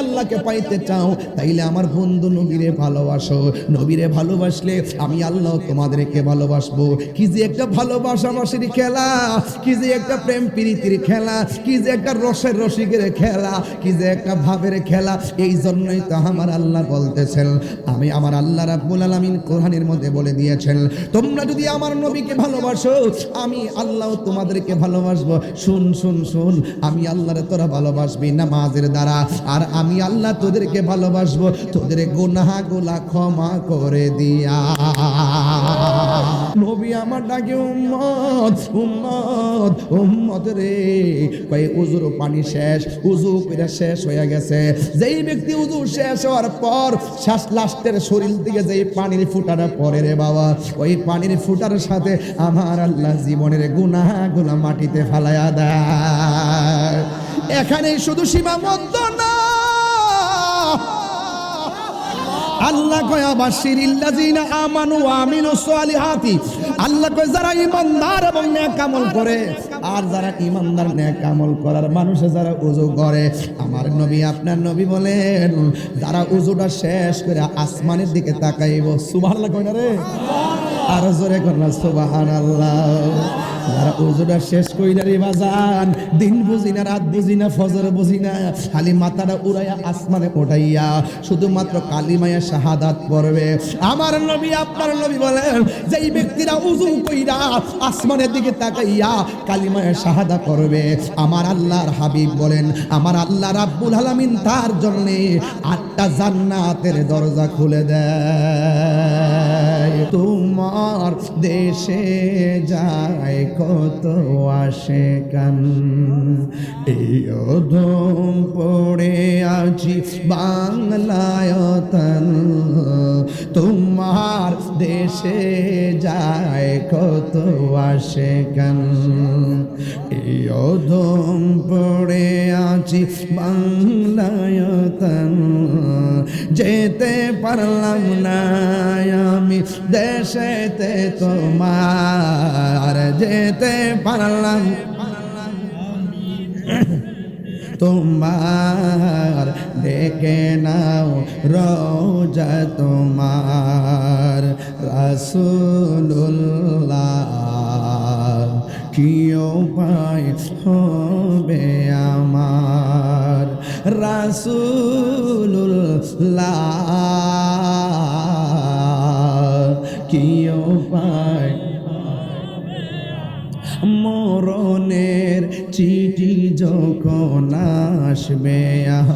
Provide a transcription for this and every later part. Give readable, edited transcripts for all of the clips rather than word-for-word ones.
আল্লাহকে পাইতে চাও তাইলে আমার বন্ধু নবীরে ভালোবাসো। নবীরে ভালোবাসলে আমি আল্লাহ তোমাদেরকে ভালোবাসবো। কি যে একটা ভালোবাসাবাসির খেলা, কি যে একটা প্রেম প্রীতির খেলা, কি যে একটা রসের রসিকের খেলা, কি যে একটা ভাবের খেলা। এই জন্যই তো আমার আল্লাহ বলতেছেন, আমি আমার আল্লাহ রাব্বুল আলামিন কোরআনের মধ্যে বলে দিয়েছেন, তোমরা যদি আমার নবীকে ভালোবাসো আমি আল্লাহ তোমাদেরকে ভালোবাসবো। শুন শুন শুন, আমি আল্লাহরে তোরা ভালোবাসবি নামাজের দ্বারা, আর আমি আল্লাহ তোদেরকে ভালোবাসবো তোদের গুনাহগুলা ক্ষমা করে দিয়া। নবী আমার ডাকে উম্মত উম্মত উম্মত রে। কই উজুর পানি শেষ, উজু করে শেষ হয়ে গেছে। যেই ব্যক্তি উজু শেষ হওয়ার পর শ্বাস লাস্টের শরীর থেকে যেই পানির ফুটাটা পড়ে রে বাবা, ওই পানির ফুটার সাথে আমার আল্লাহ জীবনের গুনাহগুলা মাটিতে ফালায়া দেয়। এখানেই শুধু সীমাবদ্ধ না, আল্লাহ কয় আবাশিরিল্লাযিনা আমানু ওয়া আমিলুস সালিহাতি। আল্লাহ কয় যারা ঈমানদার এবং নেক আমল করে, আর যারা ঈমানদার নেক আমল করার মানুষে যারা ওযু করে, আমার নবী আপনার নবী বলেন যারা ওযুটা শেষ করে আসমানের দিকে তাকাইব, সুবহানাল্লাহ কয় না রে, আর জোরে কর না সুবহানাল্লাহ। যারা ওযুটা শেষ কইরা রে বাজান, দিন বুঝি না রাত বুঝি না ফজর বুঝি না, খালি মাথাটা উড়াইয়া আসমানে ওঠাইয়া শুধুমাত্র কালিমায়ে শাহাদাত পড়বে, আমার নবী আপনার নবী বলেন যেই ব্যক্তিরা ওযু কইরা আসমানের দিকে তাকাইয়া কালিমায়ে শাহাদাত পড়বে, আমার আল্লাহর হাবিব বলেন আমার আল্লাহ রাব্বুল আলামিন তার জন্য 8টা জান্নাতের দরজা খুলে দেয়। তোমার দেশে যায় কত আশেকান, এই অধম পড়ে আছি বাংলায়তন। তোমার দেশে যায় কত আশেকান, এই অধম পড়ে আছি বাংলায়তন। যেতে পারলাম না আমি দেশেতে তোমার, যেতে পারলাম তোমার, দেখে নাও রওজা তোমার রাসূলুল্লাহ। কি উপায় হবে আমার রাসূলুল্লাহ, কি উপায়। মরণের চিঠি যখন আসবে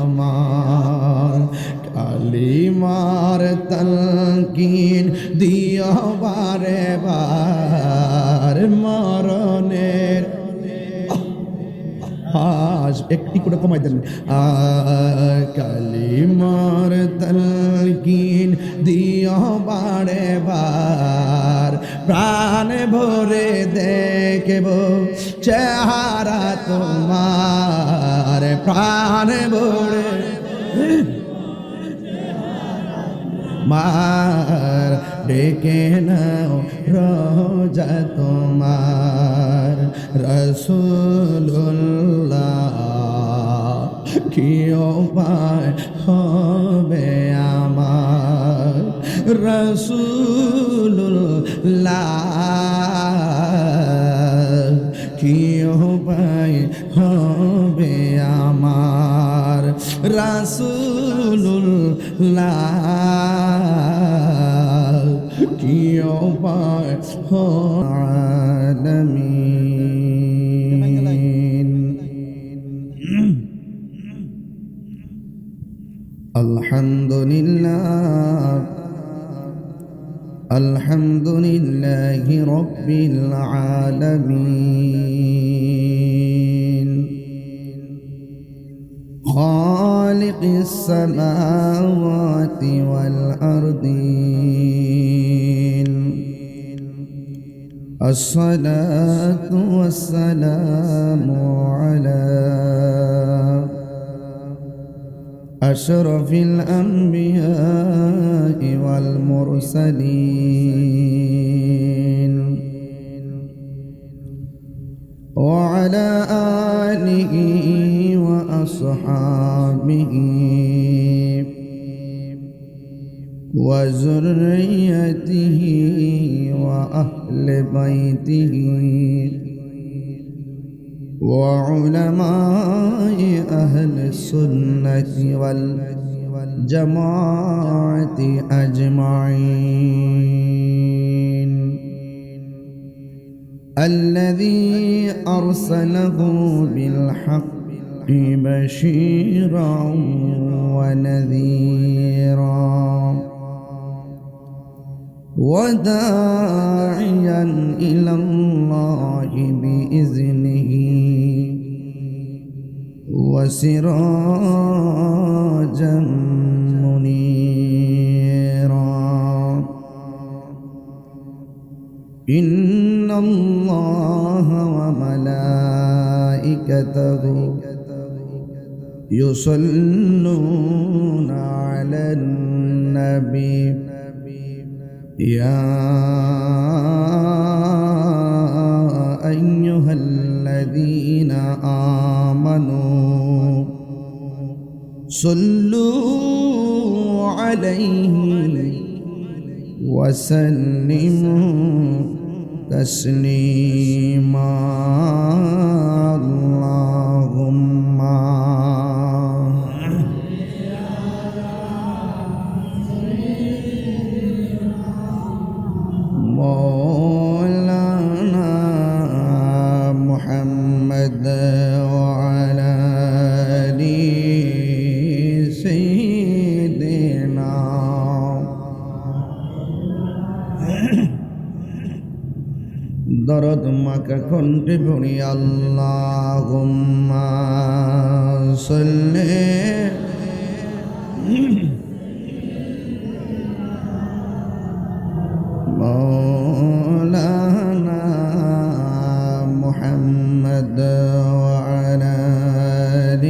আমার, কালিমার তালকিন দিও বারে বার। মরণের একটি করে কমাই দেন, কালিমার তালকিন দিও বারে বার। প্রাণ ভরে দেখব চেহারা তোমার, প্রাণ ভরে মার, ডেকে নাও রওজা তোমার রাসূলুল্লাহ। কি উপায় হবে আমার রাসূলুল্লাহ, কি উপায় হবে আমার রাসূলুল্লাহ, কি উপায় আলামিন। আলহামদুলিল্লাহ আলহামদুলিল্লাহি রাব্বিল আলামিন, খালিকিস সামাওয়াতি ওয়াল আরদিন। আসসালাতু ওয়াসসালামু আলা আশরাফিল আম্বিয়াই ওয়াল মুরসালিন, ওয়া আলা আলিহি ওয়া আসহাবিহি وذريته وأهل بيته وعلماء أهل السنة والجماعة أجمعين الذي أرسله بالحق بشيرا ونذيرا وداعيا إلى الله بإذنه وسراجا منيرا إن الله وملائكته يصلون على النبي يا أيها الذين آمنوا صلوا عليه وسلموا تسليما اللهم مولانا محمد وعلى آل سيدنا দরদ মাকা কণ্ঠে পড়ি আল্লাহুম্মা সাল্লি مولانا محمد وعلى آل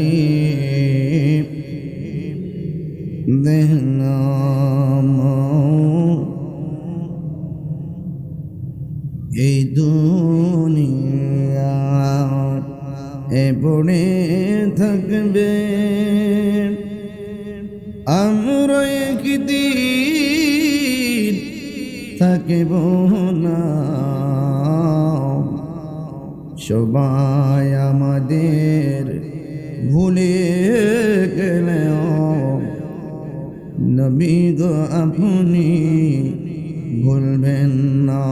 سيدنا এই দুনিয়া পড়ে থাকবে আমরা একদিন থাকিব না সবাই আমাদের ভুলে গেলেও নবী গো আপনি ভুলবেন না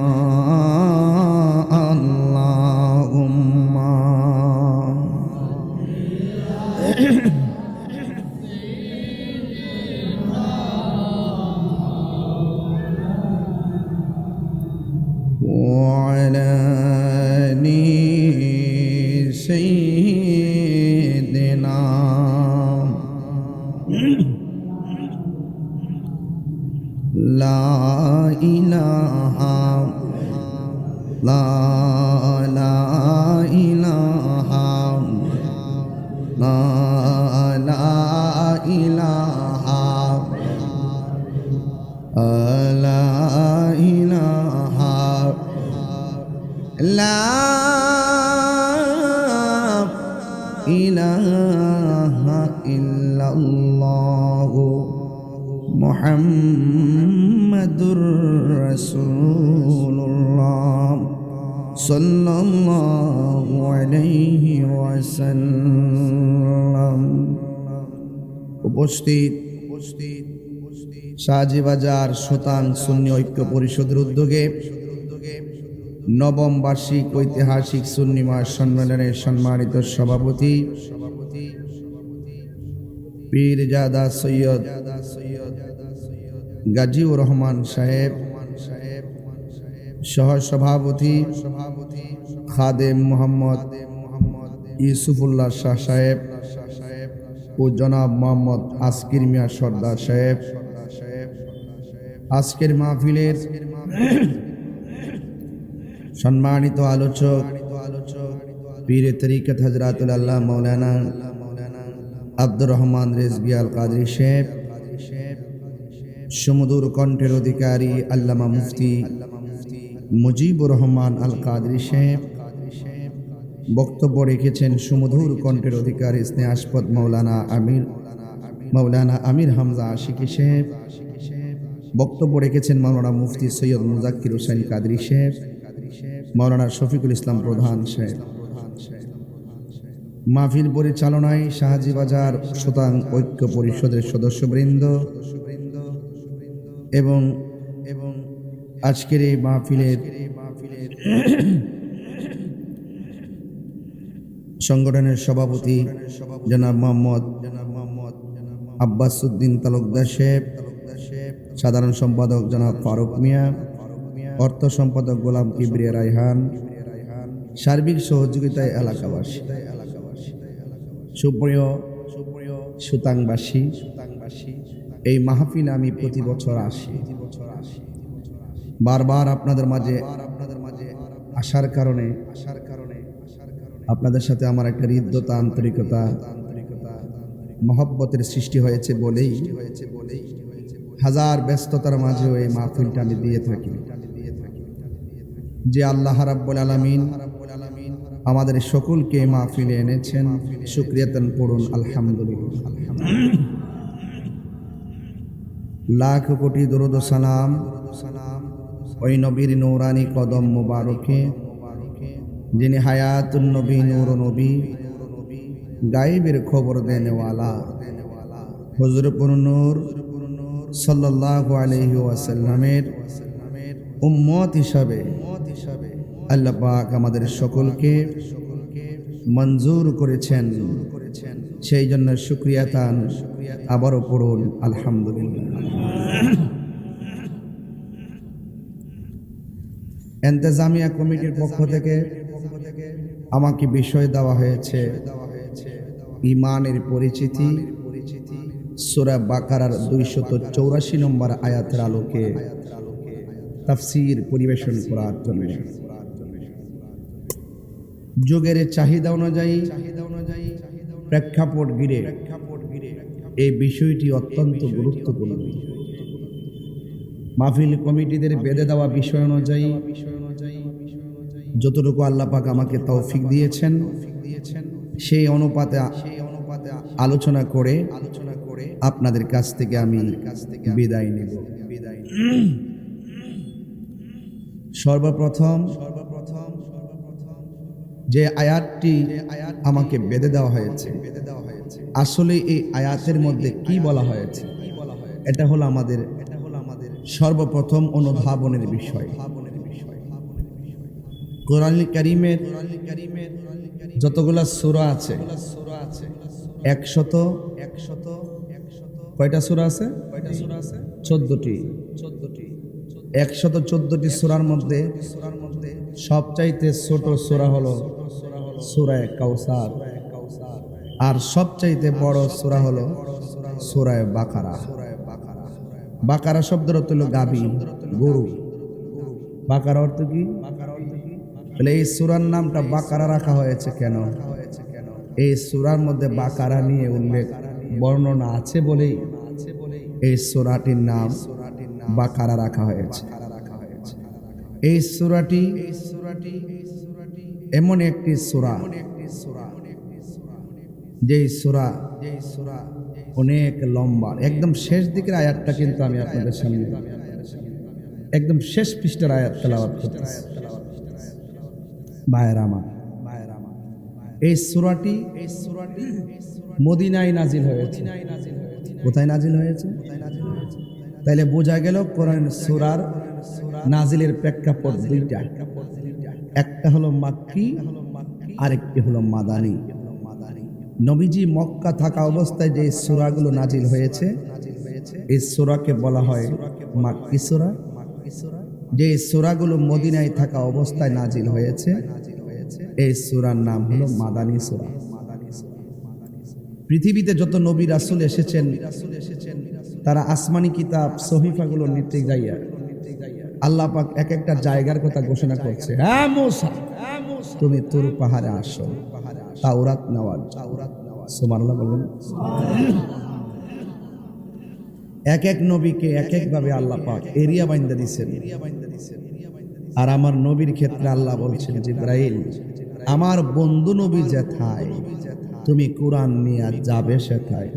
আল্লাহুম্মা وعلى آل سيدنا لا إله لا إله لا إله لا إله لا إله إلا الله মুহাম্মাদুর রাসূলুল্লাহ সাল্লাল্লাহু আলাইহি ওয়াসাল্লাম। উপস্থিত শাহজিবাজার সুতান সুন্নি ঐক্য পরিষদের উদ্যোগে নবম বার্ষিক ঐতিহাসিক সুন্নি মহাসম্মেলনের সম্মানিত সভাপতি পীরজাদা সৈয়দ গাজীউর রহমান সাহেব, সহ সভাপতি খাদেম মোহাম্মদ ইউসুফুল্লাহ শাহ সাহেব ও জনাব মোহাম্মদ আসকির মিয়া সর্দার সাহেব, আজকের মাহফিলের সম্মানিত আলোচক পীর তরিকত হযরতুল আল্লাহ মাওলানা আব্দুর রহমান রেজভী আল কাদরী সাহেব, সুমধুর কণ্ঠের অধিকারী আল্লামা মুফতি মুজিবুর রহমান আল কাদরী সাহেব, বক্তব্য রেখেছেন সুমধুর কণ্ঠের অধিকারী স্নেহাস্পদ মাওলানা আমির হামজা আশিকি সাহেব, বক্তব্য রেখেছেন মাওলানা মুফতি সৈয়দ মুজাক্কির হোসেন কাদরী সাহেব, মাওলানা শফিকুল ইসলাম প্রধান সাহেব। মাহফিল পরিচালনায় শাহজিবাজার সুতাং ঐক্য পরিষদের সদস্যবৃন্দ এবং আজকের এই মাহফিলের সংগঠনের সভাপতি জনাব মোহাম্মদ আব্বাস উদ্দিন তালুকদার সাহেব, সাধারণ সম্পাদক জনাব ফারুক মিয়া, অর্থ সম্পাদক গোলাম কিবরিয়া রায়হান, সার্বিক সহযোগিতায় এলাকাবাসী, সুপ্রিয় সুতাংবাসী, এই মাহফিলে আমি প্রতি বছর আসি। বারবার আপনাদের মাঝে আসার কারণে আপনাদের সাথে আমার একটা হৃদ্যতা, আন্তরিকতা, মহব্বতের সৃষ্টি হয়েছে বলেই হাজার ব্যস্ততার মাঝেও এই মাহফিলটা আমি দিয়ে থাকি। যে আল্লাহ রাব্বুল আলামিন আমাদের সকলকে মাহফিলে এনেছেন, শুকরিয়াতান পড়ুন আলহামদুলিল্লাহ। লাখ কোটি দরুদ ও সালাম ওই নবীর নূরানি কদম মুবারকে, যিনি হায়াতুন নবী, নূর নবী, গায়েবের খবর দেনেওয়ালা হুজুর নূর সাল্লাল্লাহু আলাইহি ওয়াসাল্লামের উম্মত হিসাবে আল্লাহ পাক আমাদের সকলকে মঞ্জুর করেছেন। সেই জন্য শুকরিয়া তান আবারও পড়ুন আলহামদুলিল্লাহ। ইন্তেজামিয়া কমিটির পক্ষ থেকে আমাকে বিষয় দেওয়া হয়েছে ঈমানের পরিচিতি, সূরা বাকারার 284 নম্বর আয়াতের আলোকে তাফসীর পরিবেশন করার জন্য। যুগের চাহিদা অনুযায়ী, প্রেক্ষাপট ঘিরে এই বিষয়টি অত্যন্ত গুরুত্বপূর্ণ। মাহফিল কমিটিদের বেঁধে দেওয়া বিষয় অনুযায়ী যতটুকু আল্লাহ পাক আমাকে তৌফিক দিয়েছেন সেই অনুপাতে আলোচনা করে আপনাদের কাছ থেকে আমি বিদায় নেব। সর্বপ্রথম যে আয়াতটি আমাকে বেঁধে দেওয়া হয়েছে, আসলে এই আয়াতের মধ্যে কি বলা হয়েছে, এটা হলো আমাদের সর্বপ্রথম অনুধাবনের বিষয়। কোরআন কারীমের যতগুলা সূরা আছে, 100 কয়টা সূরা আছে? 14টি। 114টি সূরার মধ্যে সবচাইতে ছোট সূরা হলো সূরা কাউসার, আর সবচাইতে বড় সূরা হলো সূরা বাকারা। বাকারা শব্দের অর্থ হলো গাভী, গরু। বাকারা অর্থ কি? তাহলে এই সূরার নামটা বাকারা রাখা হয়েছে কেন? এই সূরার মধ্যে বাকারা নিয়ে উল্লেখ, বর্ণনা আছে বলেই এই সূরাটির নাম বাকারা রাখা হয়েছে। এই সূরাটি এমন একটি সূরা যেই সূরা অনেক লম্বা। একদম শেষ দিকের আয়াতটা কিন্তু আমি আপনাদের সামনে একদম শেষ পৃষ্ঠার আয়াত তেলাওয়াত করতেছি। ভাইয়েরা আমার, এই সূরাটি মদিনায় নাজিল হয়েছে। কোথায় নাজিল হয়েছে? তাইলে বোঝা গেল কোরআন সূরার নাজিলের প্রেক্ষাপট দুইটা, একটা হলো মাক্কি, আরেকটি হলো মাদানী। নবীজি মক্কা থাকা অবস্থায় যে সূরাগুলো নাজিল হয়েছে, এই সূরাকে বলা হয় মাক্কি সূরা। যে সূরাগুলো মদিনায় থাকা অবস্থায় নাজিল হয়েছে, এই সূরার নাম হলো মাদানী সূরা। পৃথিবীতে যত নবী রাসূল এসেছেন, তারা আসমানি কিতাব সহিফাগুলো নিতে যাইয়া আল্লাহ পাক এক একটা জায়গার কথা ঘোষণা করছে। হ্যাঁ মুসা, তুমি তুর পাহাড়ে আসো, তাওরাত নেওয়ার। সুবহানাল্লাহ বলবেন। এক এক নবীকে এক এক ভাবে আল্লাহ পাক এরিয়া বাইন্দা দিয়েছেন। আর আমার নবীর ক্ষেত্রে আল্লাহ বলছেন, জিবরাইল, আমার বন্ধু নবী যেথায় তুমি কোরআন নিয়ে যাবে সেথায়।